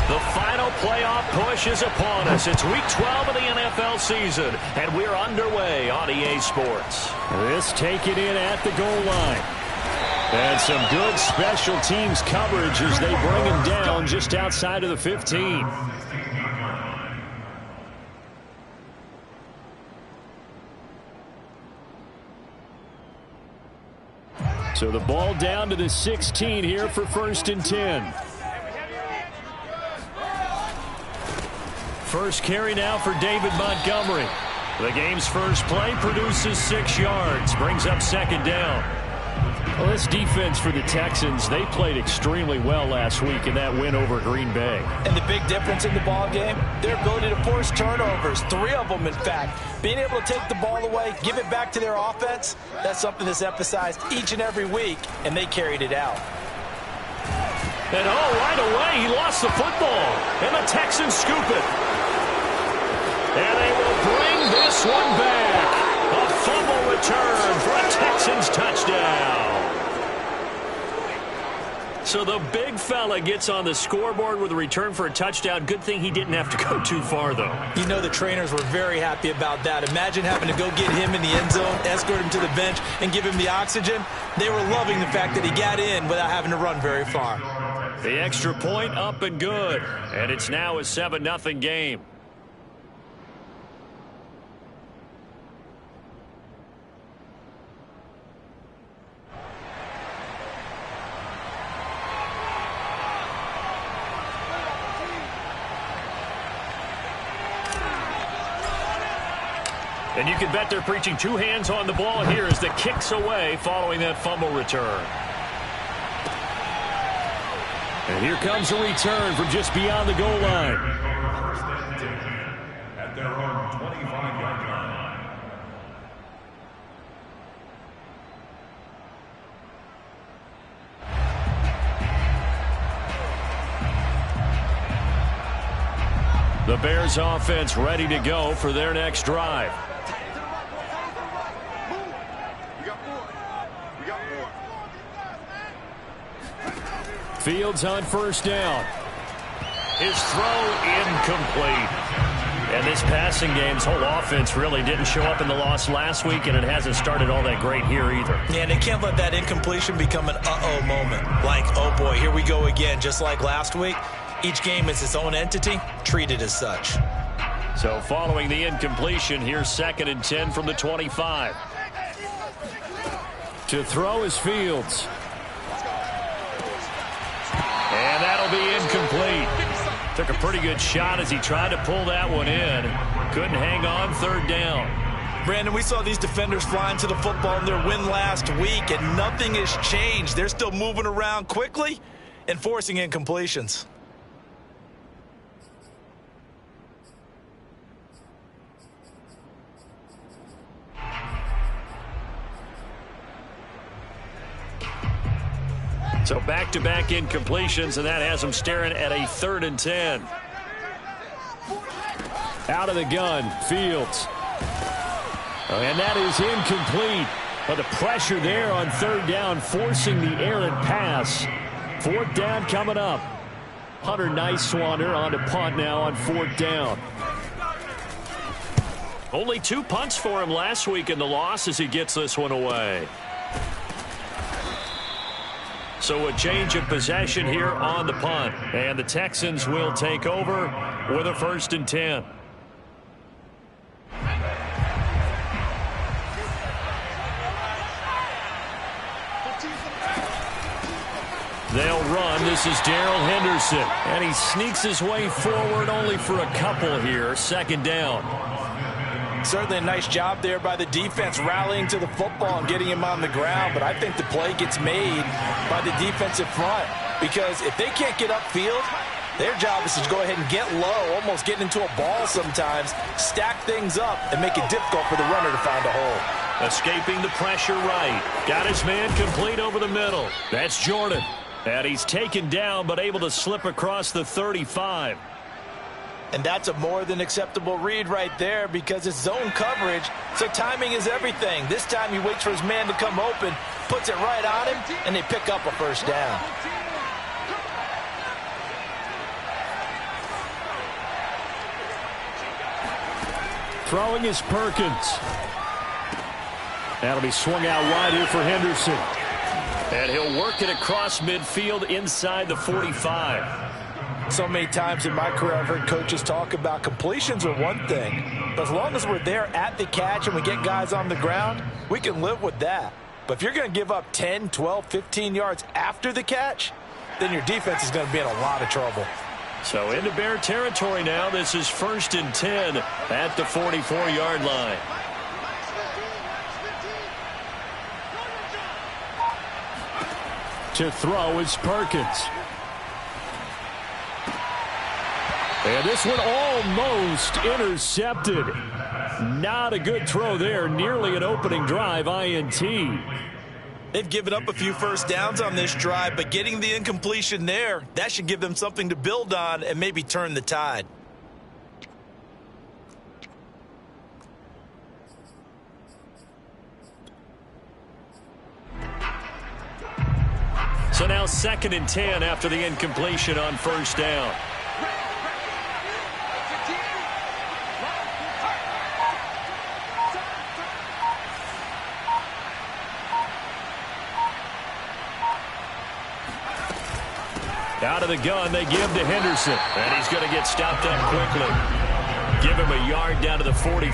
The final playoff push is upon us. It's Week 12 of the NFL season, and we're underway on EA Sports. This taken in at the goal line. And some good special teams coverage as they bring him down just outside of the 15. So the ball down to the 16 here for 1st and 10. First carry now for David Montgomery. The game's first play produces 6 yards, brings up 2nd down. Well, this defense for the Texans, they played extremely well last week in that win over Green Bay. And the big difference in the ball game, their ability to force turnovers, 3 of them in fact. Being able to take the ball away, give it back to their offense, that's something that's emphasized each and every week, and they carried it out. And right away, he lost the football, and the Texans scoop it. And they will bring this one back. A fumble return for a Texans touchdown. So the big fella gets on the scoreboard with a return for a touchdown. Good thing he didn't have to go too far, though. You know the trainers were very happy about that. Imagine having to go get him in the end zone, escort him to the bench, and give him the oxygen. They were loving the fact that he got in without having to run very far. The extra point up and good. And it's now a 7-0 game. And you can bet they're preaching 2 hands on the ball here as the kick's away following that fumble return. And here comes a return from just beyond the goal line. At their own 25-yard line. The Bears offense ready to go for their next drive. Fields on 1st down. His throw incomplete. And this passing game's whole offense really didn't show up in the loss last week, and it hasn't started all that great here either. Yeah, and they can't let that incompletion become an uh-oh moment. Like, oh boy, here we go again, just like last week. Each game is its own entity, treated as such. So following the incompletion, here's 2nd and 10 from the 25. To throw is Fields. And that'll be incomplete. Took a pretty good shot as he tried to pull that one in. Couldn't hang on, 3rd down. Brandon, we saw these defenders flying to the football in their win last week, and nothing has changed. They're still moving around quickly and forcing incompletions. So back-to-back incompletions, and that has them staring at a 3rd and 10. Out of the gun, Fields. And that is incomplete. But the pressure there on 3rd down, forcing the errant pass. 4th down coming up. Hunter Nice-Swander on to punt now on 4th down. Only 2 punts for him last week in the loss as he gets this one away. So a change of possession here on the punt. And the Texans will take over with a 1st and 10. They'll run. This is Darrell Henderson. And he sneaks his way forward only for a couple here. 2nd down. Certainly a nice job there by the defense rallying to the football and getting him on the ground. But I think the play gets made by the defensive front. Because if they can't get upfield, their job is to go ahead and get low, almost get into a ball sometimes, stack things up, and make it difficult for the runner to find a hole. Escaping the pressure right. Got his man complete over the middle. That's Jordan. And he's taken down but able to slip across the 35. And that's a more than acceptable read right there because it's zone coverage, so timing is everything. This time he waits for his man to come open, puts it right on him, and they pick up a 1st down. Throwing is Perkins. That'll be swung out wide here for Henderson. And he'll work it across midfield inside the 45. So many times in my career I've heard coaches talk about completions are one thing, but as long as we're there at the catch and we get guys on the ground, we can live with that. But if you're going to give up 10, 12, 15 yards after the catch, then your defense is going to be in a lot of trouble. So into Bear territory now. This is 1st and 10 at the 44-yard line. To throw is Perkins. And this one almost intercepted. Not a good throw there. Nearly an opening drive INT. They've given up a few first downs on this drive, but getting the incompletion there, that should give them something to build on and maybe turn the tide. So now 2nd and 10 after the incompletion on 1st down. Out of the gun, they give to Henderson. And he's going to get stopped up quickly. Give him a yard down to the 43.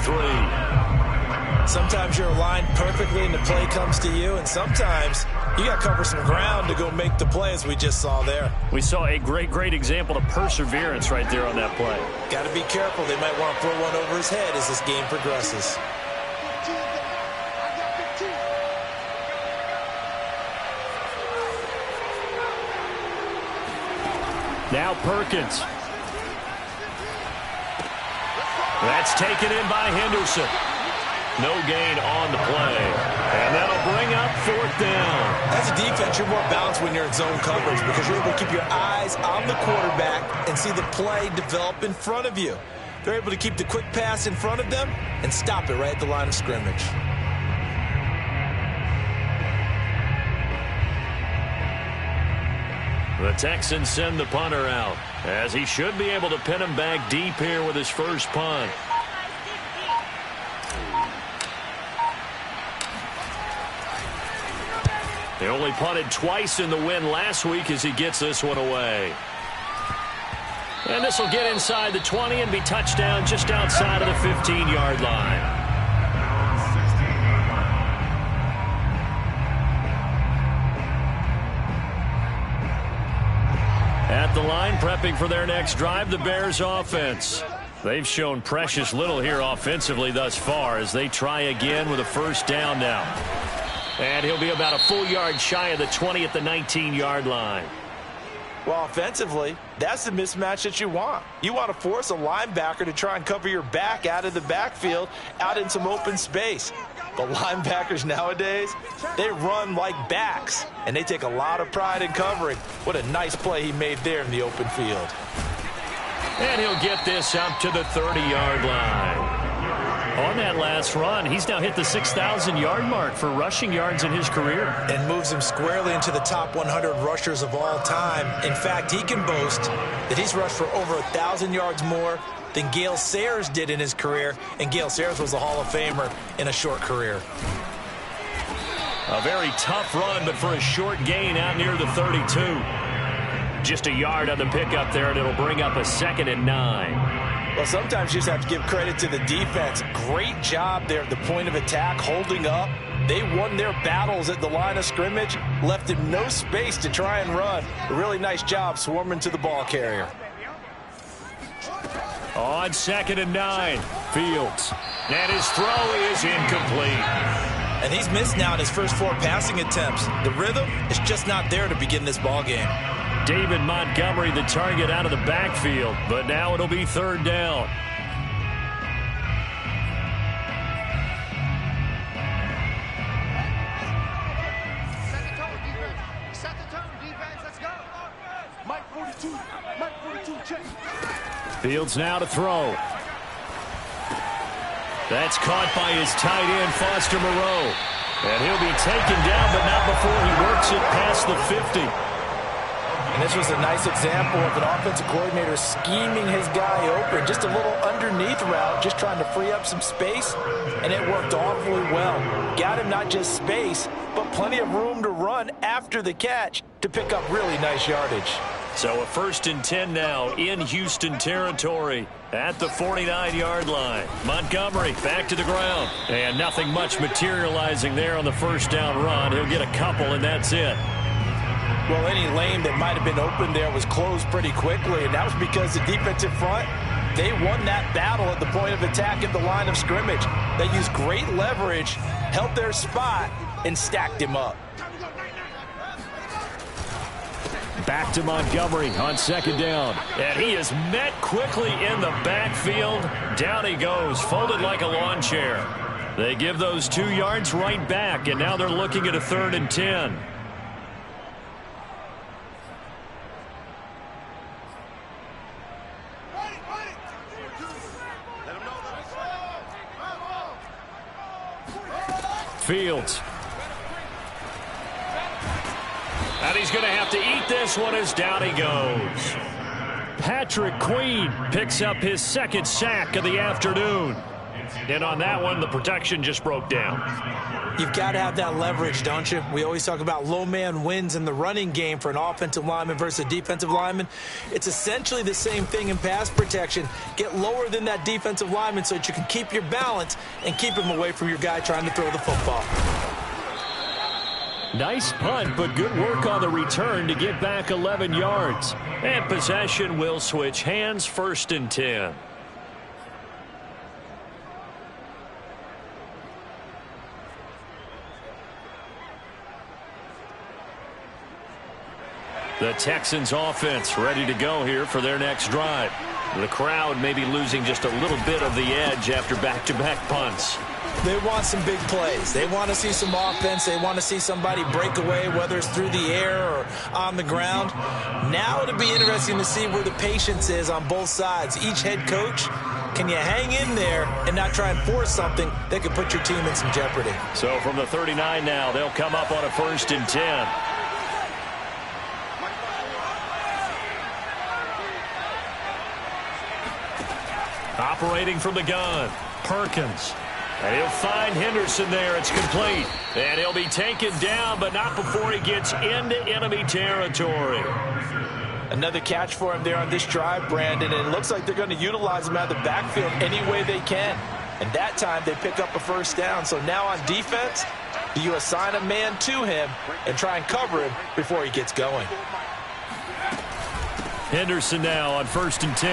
Sometimes you're aligned perfectly and the play comes to you, and sometimes you got to cover some ground to go make the play, as we just saw there. We saw a great example of perseverance right there on that play. Got to be careful. They might want to throw one over his head as this game progresses. Now Perkins. That's taken in by Henderson. No gain on the play. And that'll bring up 4th down. As a defense, you're more balanced when you're in zone coverage because you're able to keep your eyes on the quarterback and see the play develop in front of you. They're able to keep the quick pass in front of them and stop it right at the line of scrimmage. The Texans send the punter out, as he should be able to pin him back deep here with his first punt. They only punted twice in the win last week as he gets this one away. And this will get inside the 20 and be touchdown just outside of the 15-yard line. At the line, prepping for their next drive, the Bears offense. They've shown precious little here offensively thus far as they try again with a 1st down now. And he'll be about a full yard shy of the 20 at the 19-yard line. Well, offensively, that's the mismatch that you want. You want to force a linebacker to try and cover your back out of the backfield, out in some open space. The linebackers nowadays, they run like backs, and they take a lot of pride in covering. What a nice play he made there in the open field. And he'll get this up to the 30-yard line. On that last run, he's now hit the 6,000-yard mark for rushing yards in his career. And moves him squarely into the top 100 rushers of all time. In fact, he can boast that he's rushed for over 1,000 yards more than Gale Sayers did in his career. And Gale Sayers was a Hall of Famer in a short career. A very tough run, but for a short gain out near the 32. Just a yard on the pickup there, and it'll bring up a 2nd and 9. Well, sometimes you just have to give credit to the defense. Great job there at the point of attack, holding up. They won their battles at the line of scrimmage, left him no space to try and run. A really nice job swarming to the ball carrier. On 2nd and 9, Fields. And his throw is incomplete. And he's missed now in his first 4 passing attempts. The rhythm is just not there to begin this ball game. David Montgomery, the target out of the backfield, but now it'll be 3rd down. Set the tone, defense. Let's go. Mike 42, check. Fields now to throw. That's caught by his tight end, Foster Moreau. And he'll be taken down, but not before he works it past the 50. And This was a nice example of an offensive coordinator scheming his guy open. Just a little underneath route, just trying to free up some space, and it worked awfully well. Got him not just space, but plenty of room to run after the catch to pick up really nice yardage. So a 1st and 10 now in Houston territory at the 49-yard line. Montgomery back to the ground. And nothing much materializing there on the first down run. He'll get a couple, and that's it. Well, any lane that might have been open there was closed pretty quickly, and that was because the defensive front, they won that battle at the point of attack at the line of scrimmage. They used great leverage, held their spot, and stacked him up. Back to Montgomery on 2nd down. And he is met quickly in the backfield. Down he goes, folded like a lawn chair. They give those 2 yards right back, and now they're looking at a 3rd and 10. Fields. And he's going to have to eat this one as down he goes. Patrick Queen picks up his 2nd sack of the afternoon. And on that one, the protection just broke down. You've got to have that leverage, don't you? We always talk about low man wins in the running game for an offensive lineman versus a defensive lineman. It's essentially the same thing in pass protection. Get lower than that defensive lineman so that you can keep your balance and keep him away from your guy trying to throw the football. Nice punt, but good work on the return to get back 11 yards. And possession will switch hands, 1st and 10. The Texans offense ready to go here for their next drive. The crowd may be losing just a little bit of the edge after back-to-back punts. They want some big plays. They want to see some offense. They want to see somebody break away, whether it's through the air or on the ground. Now it'll be interesting to see where the patience is on both sides. Each head coach, can you hang in there and not try and force something that could put your team in some jeopardy? So from the 39 now, they'll come up on a 1st and 10. Operating from the gun, Perkins. And he'll find Henderson there. It's complete. And he'll be taken down, but not before he gets into enemy territory. Another catch for him there on this drive, Brandon. And it looks like they're going to utilize him out of the backfield any way they can. And that time they pick up a 1st down. So now on defense, you assign a man to him and try and cover him before he gets going. Henderson now on 1st and 10.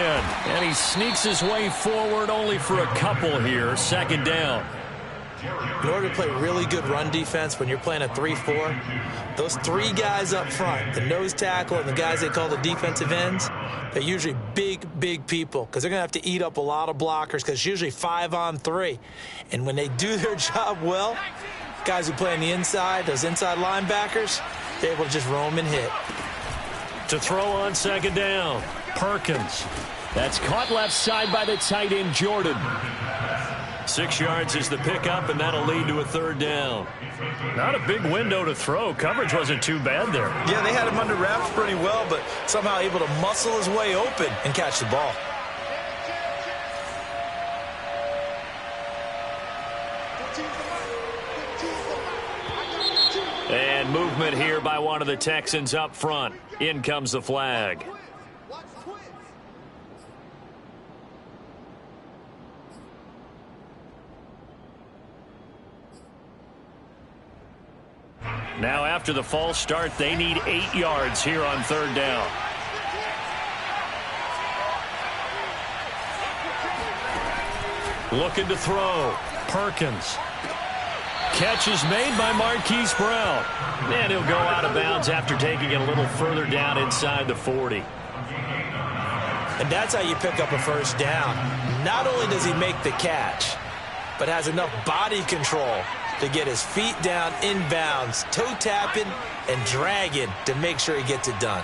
And he sneaks his way forward only for a couple here. 2nd down. In order to play really good run defense when you're playing a 3-4, those 3 guys up front, the nose tackle and the guys they call the defensive ends, they're usually big people because they're going to have to eat up a lot of blockers because it's usually 5-on-3. And when they do their job well, guys who play on the inside, those inside linebackers, they're able to just roam and hit. To throw on 2nd down, Perkins. That's caught left side by the tight end, Jordan. 6 yards is the pickup, and that'll lead to a 3rd down. Not a big window to throw. Coverage wasn't too bad there. Yeah, they had him under wraps pretty well, but somehow able to muscle his way open and catch the ball. And movement here by one of the Texans up front. In comes the flag. Now after the false start, they need 8 yards here on 3rd down. Looking to throw. Perkins. Catch is made by Marquise Brown. And he'll go out of bounds after taking it a little further down inside the 40. And that's how you pick up a 1st down. Not only does he make the catch, but has enough body control to get his feet down inbounds, toe tapping and dragging to make sure he gets it done.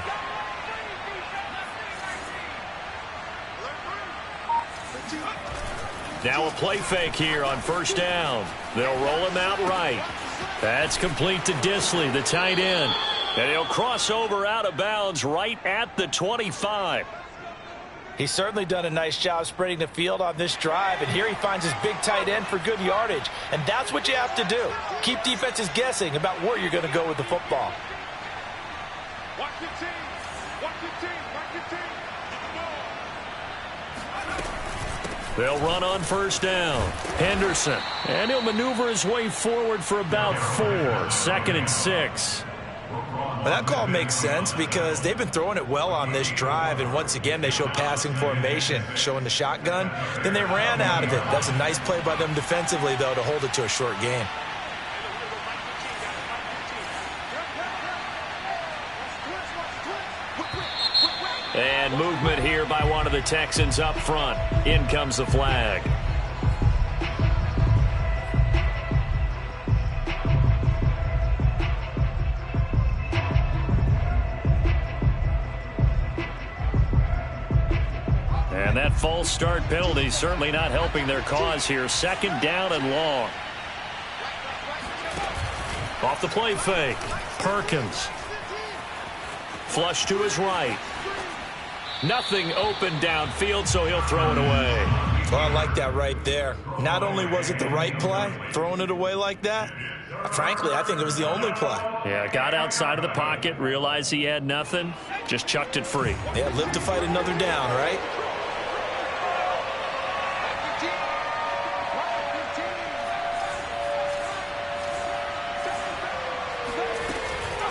Now a play fake here on 1st down. They'll roll him out right. That's complete to Disley, the tight end. And he'll cross over out of bounds right at the 25. He's certainly done a nice job spreading the field on this drive, and here he finds his big tight end for good yardage. And that's what you have to do. Keep defenses guessing about where you're going to go with the football. Watch your team. Watch your team. Watch your team. They'll run on first down. Henderson. And he'll maneuver his way forward for about 4. 2nd and 6. Well, that call makes sense because they've been throwing it well on this drive, and once again they show passing formation, showing the shotgun. Then they ran out of it. That's a nice play by them defensively, though, to hold it to a short gain. And movement here by one of the Texans up front. In comes the flag. And that false start penalty certainly not helping their cause here. 2nd down and long. Off the play fake. Perkins. Flush to his right. Nothing open downfield, so he'll throw it away. Well, I like that right there. Not only was it the right play, throwing it away like that, frankly, I think it was the only play. Yeah, got outside of the pocket, realized he had nothing, just chucked it free. Yeah, live to fight another down, right?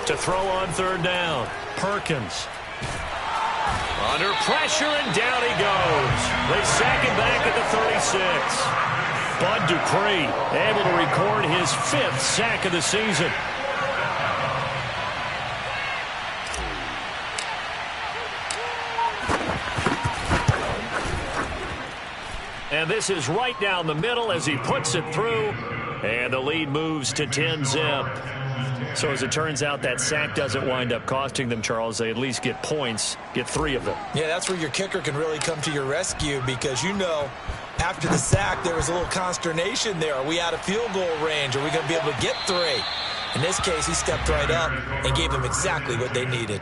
To throw on 3rd down, Perkins. Under pressure, and down he goes. They sack him back at the 36. Bud Dupree able to record his 5th sack of the season. And this is right down the middle as he puts it through. And the lead moves to 10-zip. So as it turns out, that sack doesn't wind up costing them, Charles. They at least get points, get 3 of them. Yeah, that's where your kicker can really come to your rescue because, you know, after the sack, there was a little consternation there. Are we out of field goal range? Are we going to be able to get 3? In this case, he stepped right up and gave them exactly what they needed.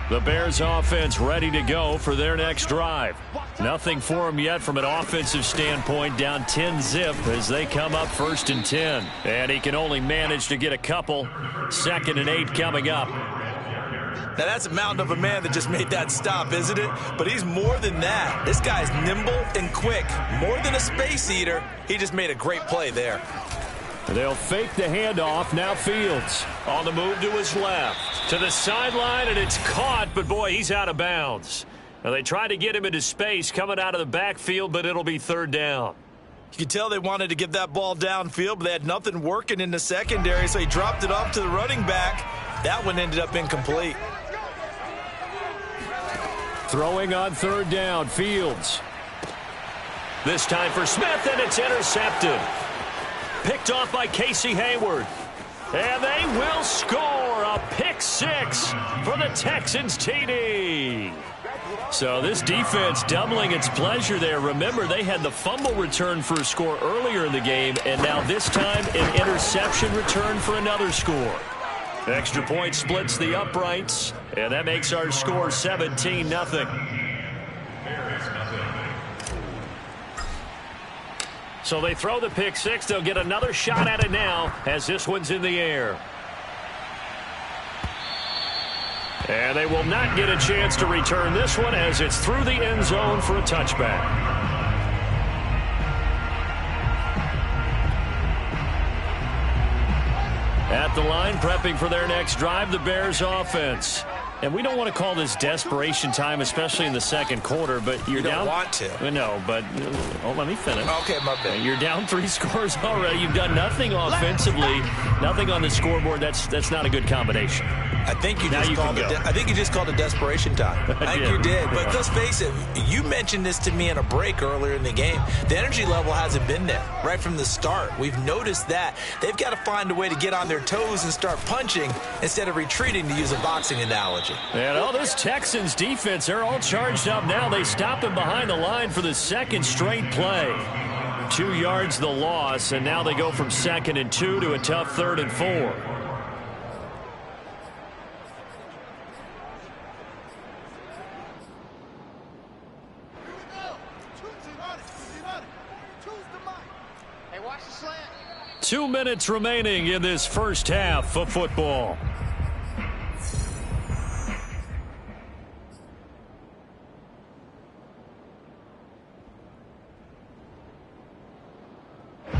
The Bears offense ready to go for their next drive. Nothing for them yet from an offensive standpoint, down 10-zip as they come up 1st and 10. And he can only manage to get a couple. 2nd and 8 coming up. Now that's a mountain of a man that just made that stop, isn't it? But he's more than that. This guy's nimble and quick. More than a space eater. He just made a great play there. They'll fake the handoff. Now Fields on the move to his left. To the sideline, and it's caught, but boy, he's out of bounds. Now they tried to get him into space coming out of the backfield, but it'll be 3rd down. You could tell they wanted to get that ball downfield, but they had nothing working in the secondary, so he dropped it off to the running back. That one ended up incomplete. Throwing on 3rd down, Fields. This time for Smith, and it's intercepted. Picked off by Casey Hayward. And they will score a pick 6 for the Texans TD. So this defense doubling its pleasure there. Remember, they had the fumble return for a score earlier in the game, and now this time an interception return for another score. Extra point splits the uprights, and that makes our score 17-0. So they throw the pick 6. They'll get another shot at it now as this one's in the air. And they will not get a chance to return this one as it's through the end zone for a touchback. At the line, prepping for their next drive, the Bears offense. And we don't want to call this desperation time, especially in the 2nd quarter, but you're down. You don't want to. No, but let me finish. Okay, my bad. You're down 3 scores already. You've done nothing offensively, nothing on the scoreboard. That's not a good combination. I think you just called it desperation time. I think you did. But let's face it, you mentioned this to me in a break earlier in the game. The energy level hasn't been there right from the start. We've noticed that. They've got to find a way to get on their toes and start punching instead of retreating, to use a boxing analogy. And all this Texans defense, they're all charged up now. They stopped him behind the line for the 2nd straight play. 2 yards the loss, and now they go from 2nd and 2 to a tough 3rd and 4. Hey, watch the slant. 2 minutes remaining in this first half of football.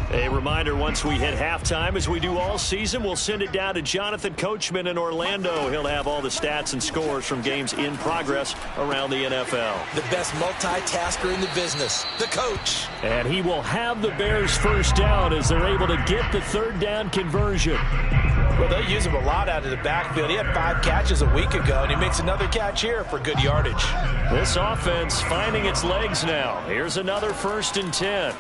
A reminder, once we hit halftime, as we do all season, we'll send it down to Jonathan Coachman in Orlando. He'll have all the stats and scores from games in progress around the NFL. The best multitasker in the business, the coach. And he will have the Bears first down as they're able to get the 3rd down conversion. Well, they'll use him a lot out of the backfield. He had 5 catches a week ago, and he makes another catch here for good yardage. This offense finding its legs now. Here's another 1st and 10.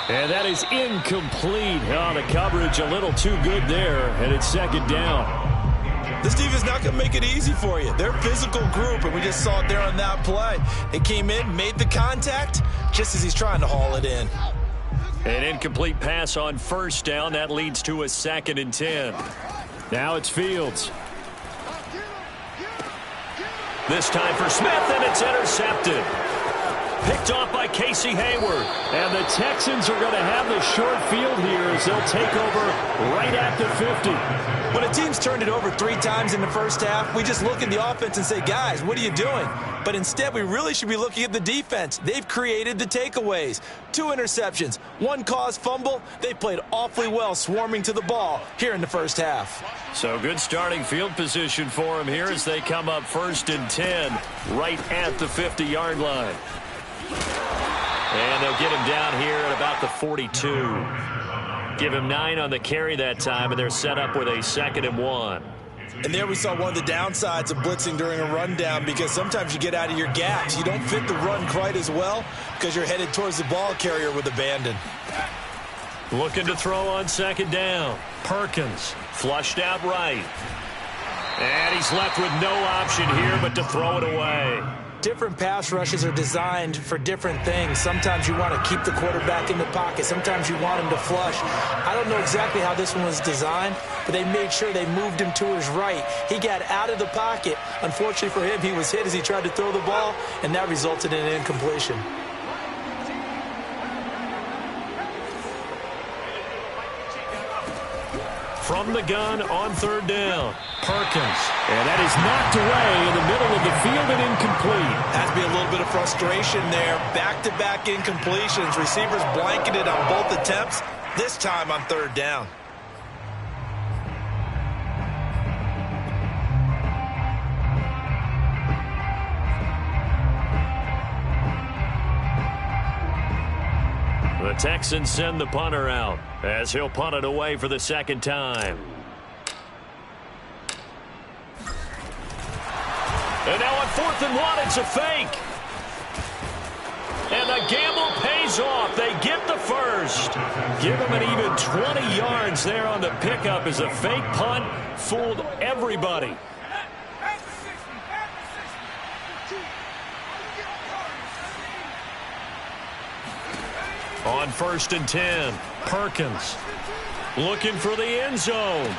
And that is incomplete. Oh, the coverage a little too good there, and it's 2nd down. This defense not going to make it easy for you. They're a physical group, and we just saw it there on that play. They came in, made the contact, just as he's trying to haul it in. An incomplete pass on 1st down. That leads to a 2nd and 10. Now it's Fields. This time for Smith, and it's intercepted. Picked off by Casey Hayward. And the Texans are going to have the short field here as they'll take over right at the 50. When a team's turned it over 3 times in the first half, we just look at the offense and say, guys, what are you doing? But instead, we really should be looking at the defense. They've created the takeaways. 2 interceptions, 1 caused fumble. They played awfully well swarming to the ball here in the first half. So good starting field position for them here as they come up 1st and 10 right at the 50-yard line. And they'll get him down here at about the 42. Give him 9 on the carry that time, and they're set up with a 2nd and 1. And there we saw one of the downsides of blitzing during a rundown, because sometimes you get out of your gaps. You don't fit the run quite as well because you're headed towards the ball carrier with abandon. Looking to throw on 2nd down. Perkins flushed out right. And he's left with no option here but to throw it away. Different pass rushes are designed for different things. Sometimes you want to keep the quarterback in the pocket. Sometimes you want him to flush. I don't know exactly how this one was designed, but they made sure they moved him to his right. He got out of the pocket. Unfortunately for him, he was hit as he tried to throw the ball, and that resulted in an incompletion. From the gun on 3rd down, Perkins. And that is knocked away in the middle of the field and incomplete. Has to be a little bit of frustration there. Back-to-back incompletions. Receivers blanketed on both attempts, this time on 3rd down. The Texans send the punter out as he'll punt it away for the 2nd time. And now on 4th and 1, it's a fake. And the gamble pays off. They get the first. Give them an even 20 yards there on the pickup as a fake punt fooled everybody. On 1st and 10, Perkins looking for the end zone.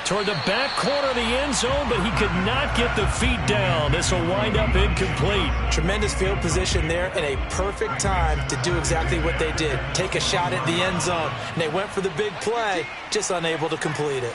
Toward the back corner of the end zone, but he could not get the feet down. This will wind up incomplete. Tremendous field position there and a perfect time to do exactly what they did. Take a shot at the end zone. And they went for the big play, just unable to complete it.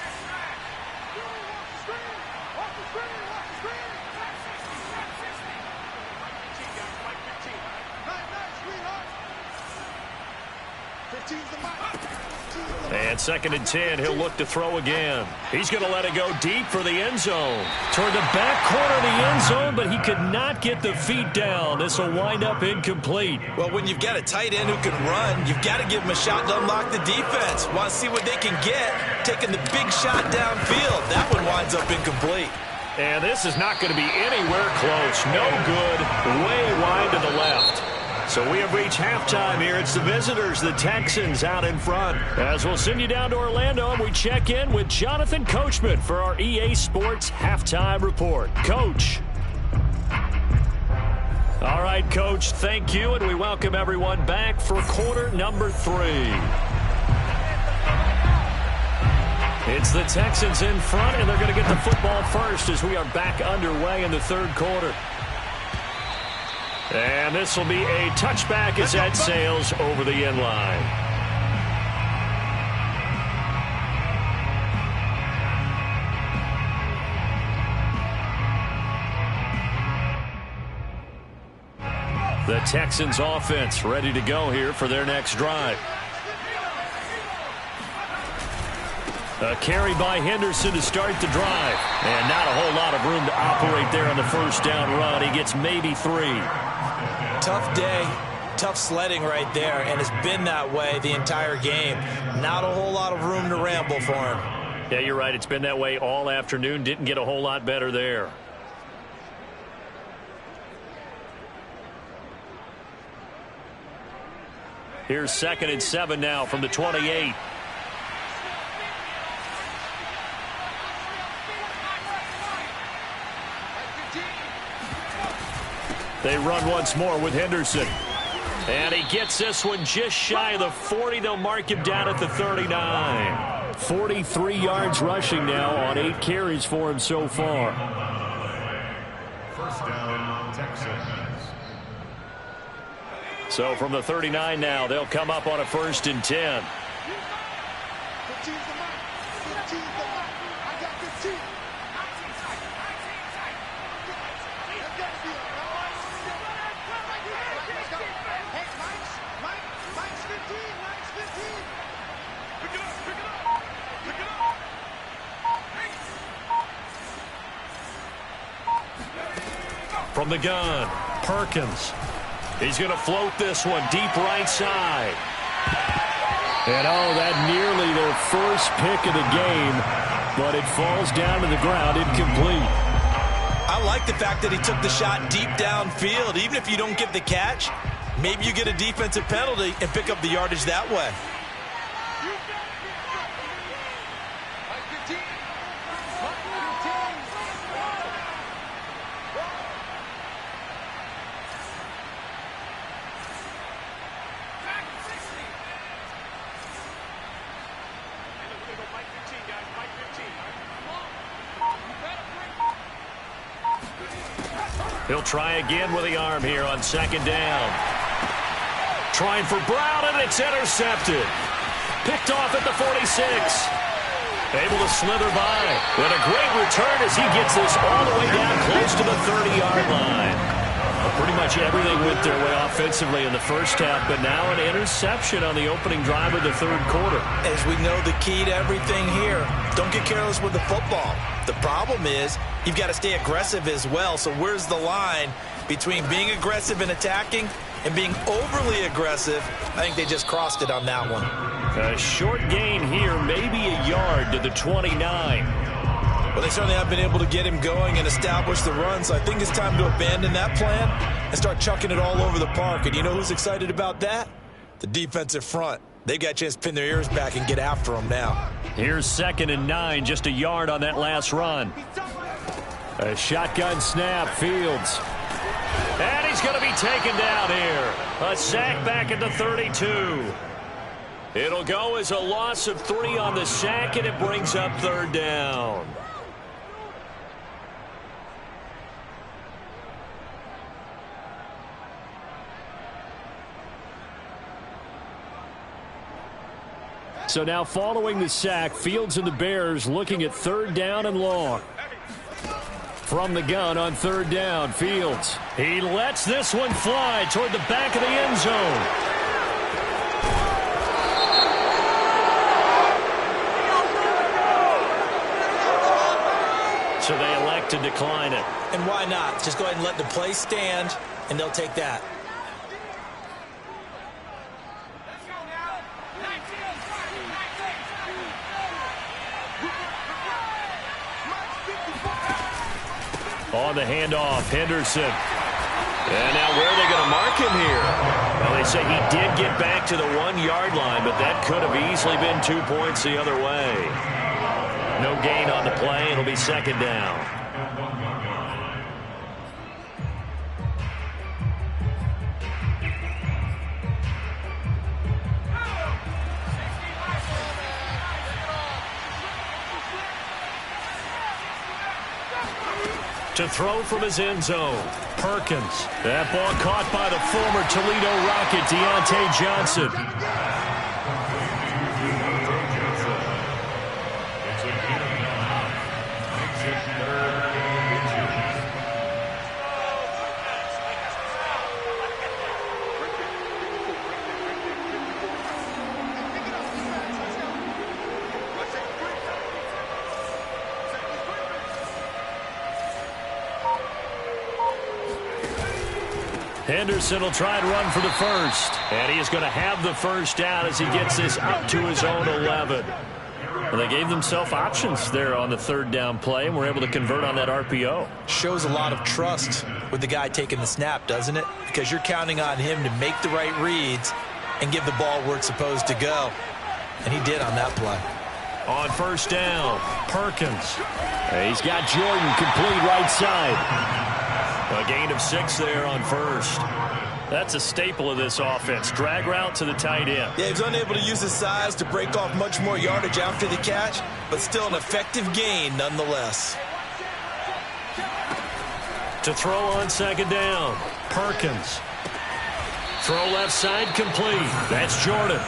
And 2nd and 10, he'll look to throw again. He's going to let it go deep for the end zone. Toward the back corner of the end zone, but he could not get the feet down. This will wind up incomplete. Well, when you've got a tight end who can run, you've got to give him a shot to unlock the defense. Want to see what they can get, taking the big shot downfield. That one winds up incomplete. And this is not going to be anywhere close. No good. Way wide to the left. So we have reached halftime here. It's the visitors, the Texans, out in front. As we'll send you down to Orlando, and we check in with Jonathan Coachman for our EA Sports Halftime Report. Coach. All right, Coach, thank you, and we welcome everyone back for quarter number 3. It's the Texans in front, and they're going to get the football first as we are back underway in the third quarter. And this will be a touchback as that sails over the end line. The Texans offense ready to go here for their next drive. A carry by Henderson to start the drive. And not a whole lot of room to operate there on the first down run. He gets maybe 3. Tough day, tough sledding right there, and it's been that way the entire game. Not a whole lot of room to ramble for him. Yeah, you're right. It's been that way all afternoon. Didn't get a whole lot better there. Here's 2nd and 7 now from the 28. They run once more with Henderson. And he gets this one just shy of the 40. They'll mark him down at the 39. 43 yards rushing now on 8 carries for him so far. First down, Texans. So from the 39 now, they'll come up on a 1st and 10. 15's the mark. 15's the mark. I got 15. That's got to be it. Let's go. Hey, Mike's 15. Mike's 15. Pick it up. Pick it up. Pick it up. From the gun, Perkins. He's going to float this one deep right side. And that nearly their first pick of the game, but it falls down to the ground incomplete. I like the fact that he took the shot deep downfield. Even if you don't get the catch, maybe you get a defensive penalty and pick up the yardage that way. Mike 15. He'll try again with the arm here on 2nd down. Trying for Brown, and it's intercepted. Picked off at the 46. Able to slither by. But a great return as he gets this all the way down close to the 30-yard line. Pretty much everything went their way offensively in the first half, but now an interception on the opening drive of the third quarter. As we know, the key to everything here, don't get careless with the football. The problem is you've got to stay aggressive as well. So where's the line between being aggressive and attacking and being overly aggressive? I think they just crossed it on that one. A short gain here, maybe a yard to the 29. Well, they certainly have been able to get him going and establish the run, so I think it's time to abandon that plan and start chucking it all over the park. And you know who's excited about that? The defensive front. They got a chance to pin their ears back and get after him now. Here's 2nd and 9, just a yard on that last run. A shotgun snap, Fields. And he's going to be taken down here. A sack back at the 32. It'll go as a loss of 3 on the sack, and it brings up 3rd down. So now following the sack, Fields and the Bears looking at 3rd down and long. From the gun on 3rd down, Fields. He lets this one fly toward the back of the end zone. So they elect to decline it. And why not? Just go ahead and let the play stand, and they'll take that. On the handoff, Henderson. And now where are they going to mark him here? Well, they say he did get back to the 1-yard line, but that could have easily been 2 points the other way. No gain on the play. It'll be 2nd down. To throw from his end zone. Perkins. That ball caught by the former Toledo Rocket, Deontay Johnson. Henderson will try and run for the first. And he is going to have the first down as he gets this up to his own 11. Well, they gave themselves options there on the third down play and were able to convert on that RPO. Shows a lot of trust with the guy taking the snap, doesn't it? Because you're counting on him to make the right reads and give the ball where it's supposed to go. And he did on that play. On first down, Perkins. He's got Jordan complete right side. A gain of 6 there on first. That's a staple of this offense. Drag route to the tight end. Yeah, he's unable to use his size to break off much more yardage after the catch, but still an effective gain nonetheless. To throw on second down, Perkins. Throw left side complete. That's Jordan.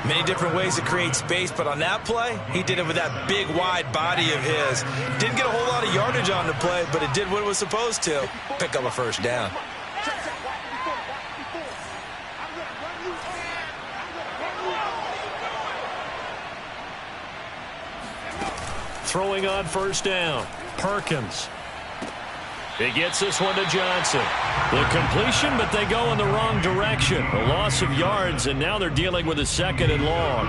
Many different ways to create space, but on that play, he did it with that big, wide body of his. Didn't get a whole lot of yardage on the play, but it did what it was supposed to. Pick up a first down. Throwing on first down, Perkins. He gets this one to Johnson. The completion, but they go in the wrong direction. A loss of yards, and now they're dealing with a second and long.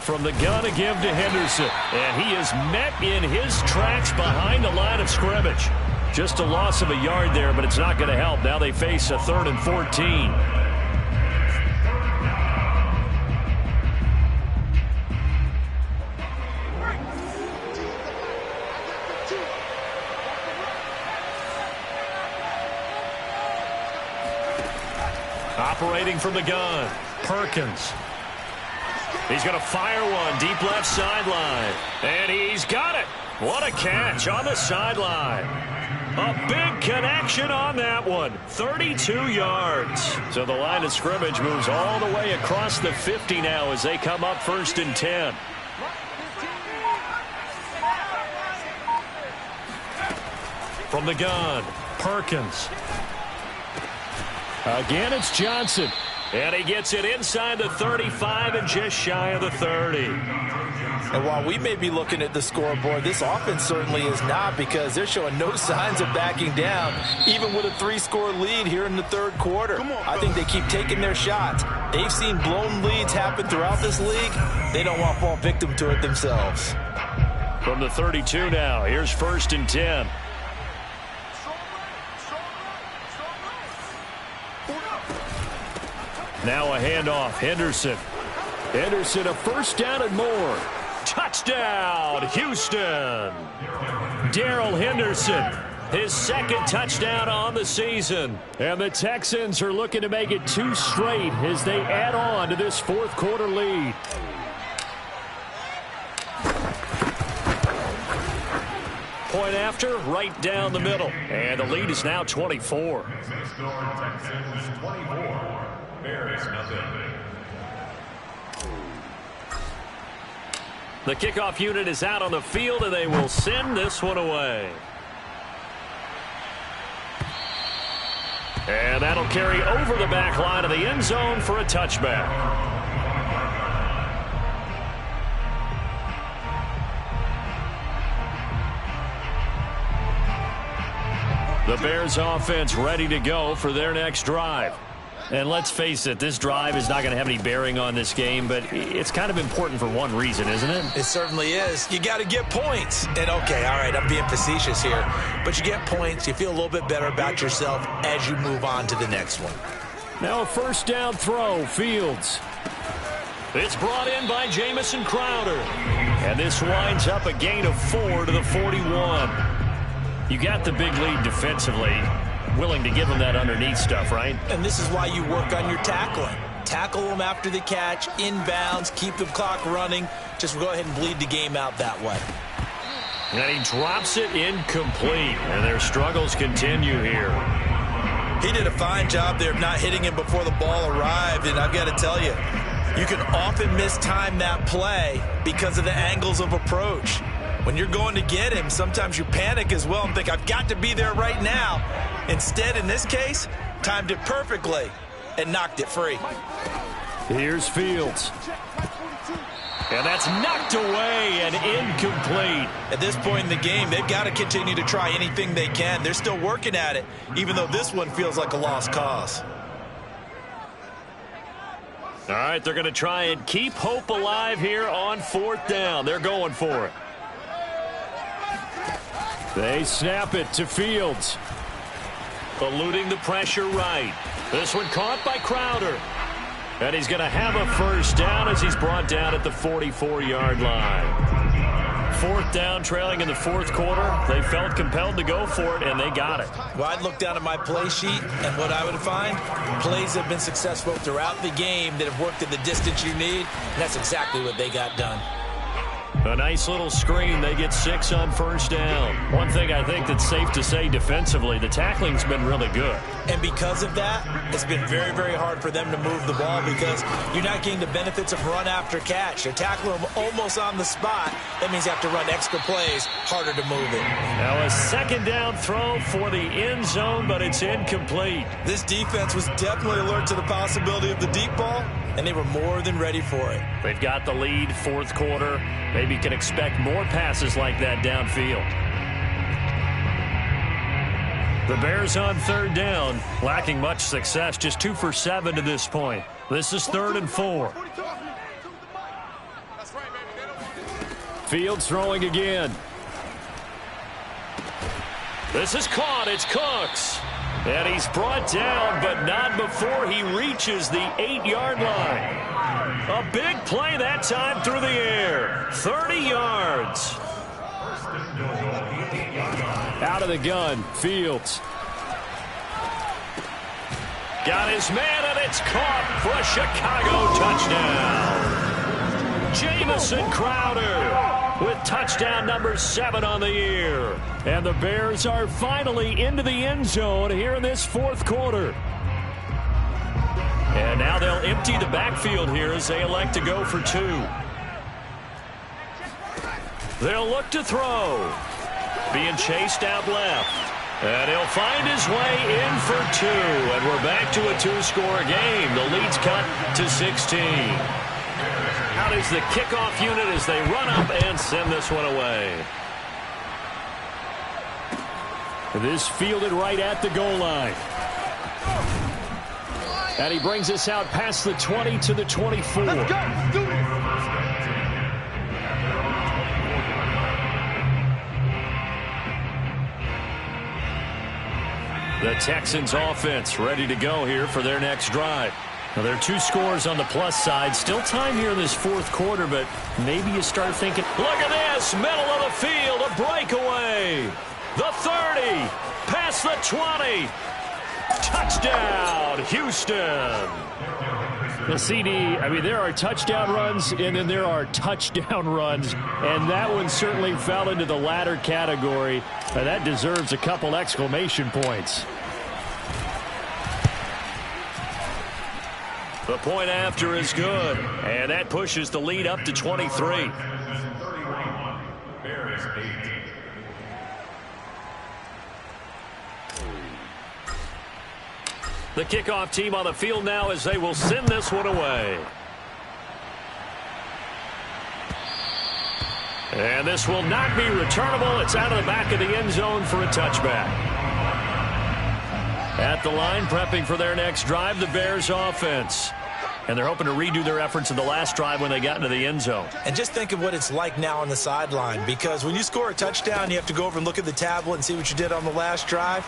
From the gun to give to Henderson. And he is met in his tracks behind the line of scrimmage. Just a loss of a yard there, but it's not going to help. Now they face a 3rd and 14. Operating from the gun, Perkins. He's going to fire one deep left sideline. And he's got it. What a catch on the sideline. A big connection on that one. 32 yards. So the line of scrimmage moves all the way across the 50 now as they come up 1st and 10. From the gun, Perkins. Again, it's Johnson. And he gets it inside the 35 and just shy of the 30. And while we may be looking at the scoreboard, this offense certainly is not, because they're showing no signs of backing down, even with a 3-score lead here in the 3rd quarter. I think they keep taking their shots. They've seen blown leads happen throughout this league. They don't want to fall victim to it themselves. From the 32 now, here's 1st and 10. Now a handoff, Henderson. Henderson, a first down and more. Touchdown, Houston. Darrell Henderson, his 2nd touchdown on the season. And the Texans are looking to make it 2 straight as they add on to this 4th quarter lead. Point after, right down the middle. And the lead is now 24. Texans 24. Bears nothing. The kickoff unit is out on the field, and they will send this one away. And that'll carry over the back line of the end zone for a touchback. The Bears offense ready to go for their next drive. And let's face it, this drive is not going to have any bearing on this game, but it's kind of important for one reason, isn't it? It certainly is. You got to get points. And okay, all right, I'm being facetious here, but you get points, you feel a little bit better about yourself as you move on to the next one. Now a first down throw, Fields. It's brought in by Jamison Crowder. And this winds up a gain of 4 to the 41. You got the big lead defensively. willing to give him that underneath stuff, right? And this is why you work on your tackling. Tackle them after the catch, inbounds, keep the clock running. Just go ahead and bleed the game out that way. And he drops it incomplete, and their struggles continue here. He did a fine job there of not hitting him before the ball arrived, and I've got to tell you, you can often mistime that play because of the angles of approach. When you're going to get him, sometimes you panic as well and think, I've got to be there right now. Instead, in this case, timed it perfectly and knocked it free. Here's Fields. And that's knocked away and incomplete. At this point in the game, they've got to continue to try anything they can. They're still working at it, even though this one feels like a lost cause. All right, they're going to try and keep hope alive here on 4th down. They're going for it. They snap it to Fields. Eluding the pressure right. This one caught by Crowder. And he's going to have a first down as he's brought down at the 44-yard line. 4th down, trailing in the 4th quarter. They felt compelled to go for it, and they got it. Well, I'd look down at my play sheet, and what I would find, plays have been successful throughout the game that have worked at the distance you need, and that's exactly what they got done. A nice little screen. They get 6 on first down. One thing I think that's safe to say defensively, the tackling's been really good. And because of that, it's been very, very hard for them to move the ball because you're not getting the benefits of run after catch. They're tackling them almost on the spot. That means you have to run extra plays, harder to move it. Now a 2nd down throw for the end zone, but it's incomplete. This defense was definitely alert to the possibility of the deep ball, and they were more than ready for it. They've got the lead, 4th quarter. Maybe can expect more passes like that downfield. The Bears on 3rd down, lacking much success, just 2 for 7 to this point. This is 3rd and 4. Fields throwing again. This is caught. It's Cooks. And he's brought down, but not before he reaches the 8-yard line. A big play that time through the air. 30 yards. Out of the gun, Fields. Got his man, and it's caught for a Chicago touchdown. Jamison Crowder with touchdown number 7 on the year. And the Bears are finally into the end zone here in this 4th quarter. And now they'll empty the backfield here as they elect to go for 2. They'll look to throw. Being chased out left. And he'll find his way in for 2. And we're back to a 2-score game. The lead's cut to 16. Out is the kickoff unit as they run up and send this one away. This fielded right at the goal line. And he brings us out past the 20 to the 24. Let's go. Let's do this. The Texans offense ready to go here for their next drive. Now, there are 2 scores on the plus side. Still time here in this 4th quarter, but maybe you start thinking, look at this, middle of the field, a breakaway. The 30, past the 20. Touchdown, Houston. The CD, I mean, there are touchdown runs, and then there are touchdown runs, and that one certainly fell into the latter category. And that deserves a couple exclamation points. The point after is good, and that pushes the lead up to 23. Bears 8. The kickoff team on the field now as they will send this one away. And this will not be returnable. It's out of the back of the end zone for a touchback. At the line, prepping for their next drive, the Bears offense. And they're hoping to redo their efforts in the last drive when they got into the end zone. And just think of what it's like now on the sideline, because when you score a touchdown, you have to go over and look at the tablet and see what you did on the last drive.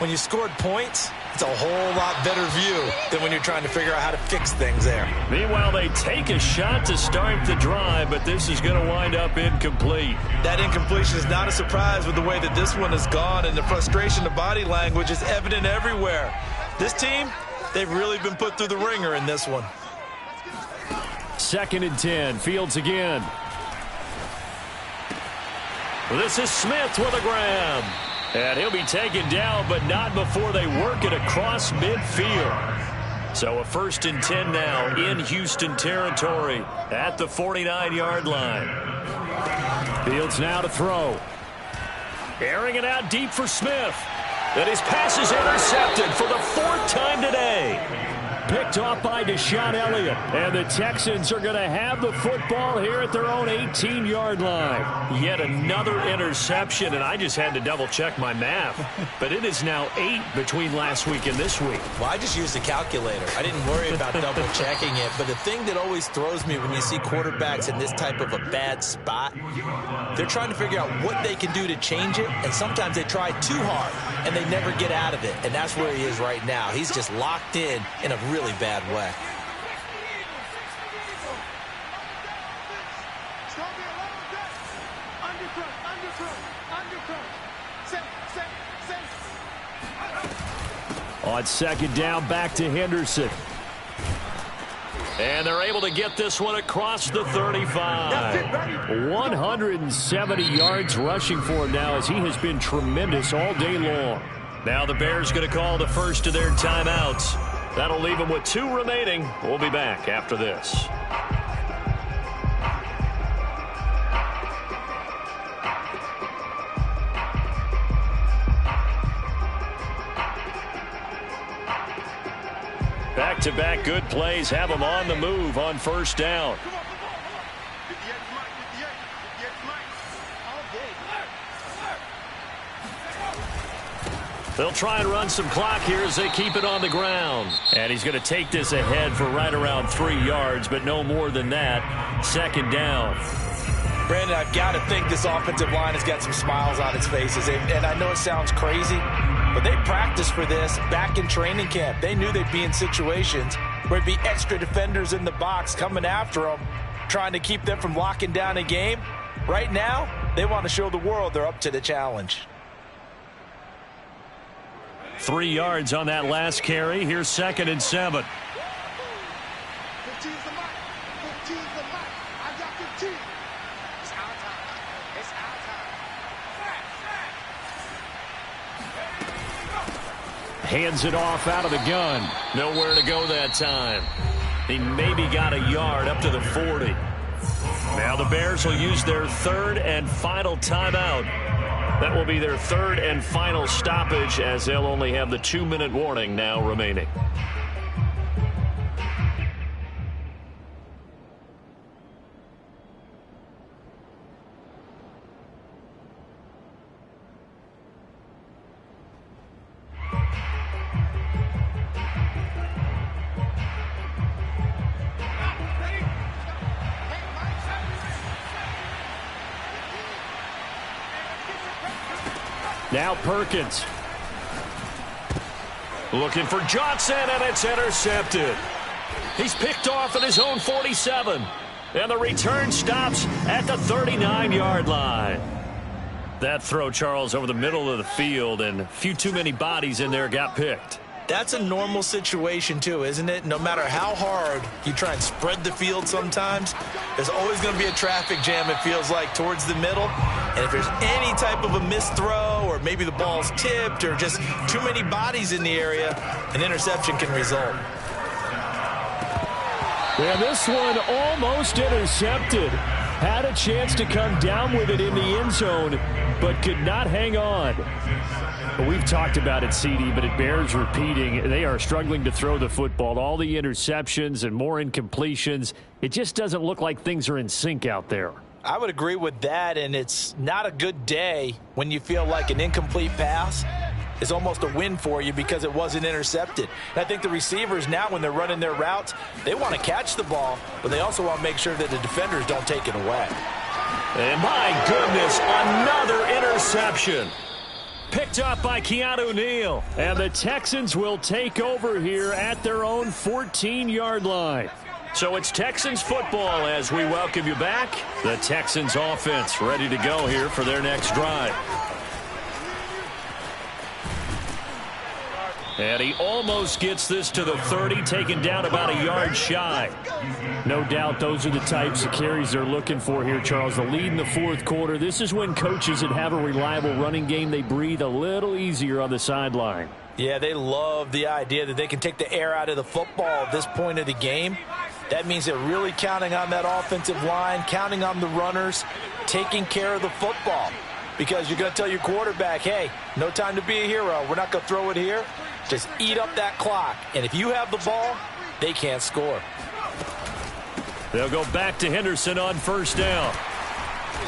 when you scored points, it's a whole lot better view than when you're trying to figure out how to fix things there. Meanwhile, they take a shot to start the drive, but this is going to wind up incomplete. That incompletion is not a surprise with the way that this one has gone, and the frustration of body language is evident everywhere. This team, they've really been put through the ringer in this one. 2nd and 10. Fields again. This is Smith with a grab. And he'll be taken down, but not before they work it across midfield. So a 1st and 10 now in Houston territory at the 49-yard line. Fields now to throw. Airing it out deep for Smith. And his pass is intercepted for the 4th time today. Picked off by Deshaun Elliott. And the Texans are going to have the football here at their own 18-yard line. Yet another interception, and I just had to double-check my math. But it is now 8 between last week and this week. Well, I just used a calculator. I didn't worry about double-checking it. But the thing that always throws me when you see quarterbacks in this type of a bad spot, they're trying to figure out what they can do to change it, and sometimes they try too hard, and they never get out of it. And that's where he is right now. He's just locked in a really bad way. On 2nd down, back to Henderson. And they're able to get this one across the 35. 170 yards rushing for him now, as he has been tremendous all day long. Now the Bears going to call the first of their timeouts. That'll leave them with 2 remaining. We'll be back after this. Back-to-back good plays have them on the move on 1st down. They'll try and run some clock here as they keep it on the ground. And he's going to take this ahead for right around 3 yards, but no more than that. 2nd down. Brandon, I've got to think this offensive line has got some smiles on its faces. And I know it sounds crazy, but they practiced for this back in training camp. They knew they'd be in situations where there'd be extra defenders in the box coming after them, trying to keep them from locking down a game. Right now, they want to show the world they're up to the challenge. 3 yards on that last carry. Here's 2nd and 7. 15's the mark. 15's the mark. I got 15. It's our time. It's our time. Hands it off out of the gun. Nowhere to go that time. He maybe got a yard up to the 40. Now the Bears will use their 3rd and final timeout. That will be their 3rd and final stoppage, as they'll only have the 2-minute warning now remaining. Now Perkins. Looking for Johnson, and it's intercepted. He's picked off at his own 47. And the return stops at the 39-yard line. That throw, Charles, over the middle of the field, and a few too many bodies in there got picked. That's a normal situation, too, isn't it? No matter how hard you try and spread the field sometimes, there's always going to be a traffic jam, it feels like, towards the middle. And if there's any type of a missed throw, or maybe the ball's tipped, or just too many bodies in the area, an interception can result. And this one almost intercepted. Had a chance to come down with it in the end zone, but could not hang on. We've talked about it, CD, but it bears repeating. They are struggling to throw the football. All the interceptions and more incompletions. It just doesn't look like things are in sync out there. I would agree with that, and it's not a good day when you feel like an incomplete pass is almost a win for you because it wasn't intercepted. And I think the receivers now, when they're running their routes, they want to catch the ball, but they also want to make sure that the defenders don't take it away. And my goodness, another interception. Picked up by Keanu Neal. And the Texans will take over here at their own 14-yard line. So it's Texans football as we welcome you back. The Texans offense ready to go here for their next drive. And he almost gets this to the 30, taken down about a yard shy. No doubt those are the types of carries they're looking for here, Charles. The lead in the fourth quarter. This is when coaches that have a reliable running game, they breathe a little easier on the sideline. Yeah, they love the idea that they can take the air out of the football at this point of the game. That means they're really counting on that offensive line, counting on the runners, taking care of the football. Because you're going to tell your quarterback, hey, no time to be a hero. We're not going to throw it here. Just eat up that clock. And if you have the ball, they can't score. They'll go back to Henderson on first down.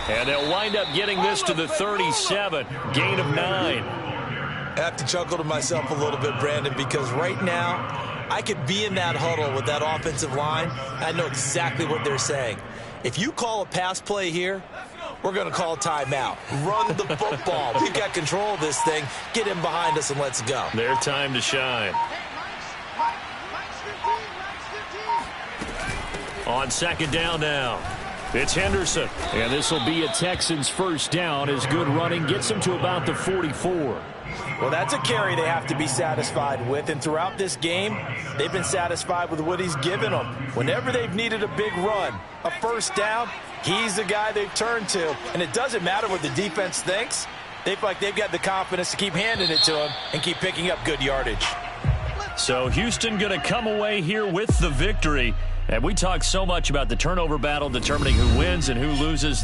And they'll wind up getting this to the 37. Gain of 9. I have to chuckle to myself a little bit, Brandon, because right now I could be in that huddle with that offensive line. I know exactly what they're saying. If you call a pass play here, we're going to call a timeout. Run the football. We've got control of this thing. Get him behind us and let's go. Their time to shine. On second down now, it's Henderson. And this will be a Texans first down as good running gets them to about the 44. Well, that's a carry they have to be satisfied with. And throughout this game, they've been satisfied with what he's given them. Whenever they've needed a big run, a first down, he's the guy they've turned to. And it doesn't matter what the defense thinks. They feel like they've got the confidence to keep handing it to him and keep picking up good yardage. So Houston going to come away here with the victory. And we talk so much about the turnover battle determining who wins and who loses.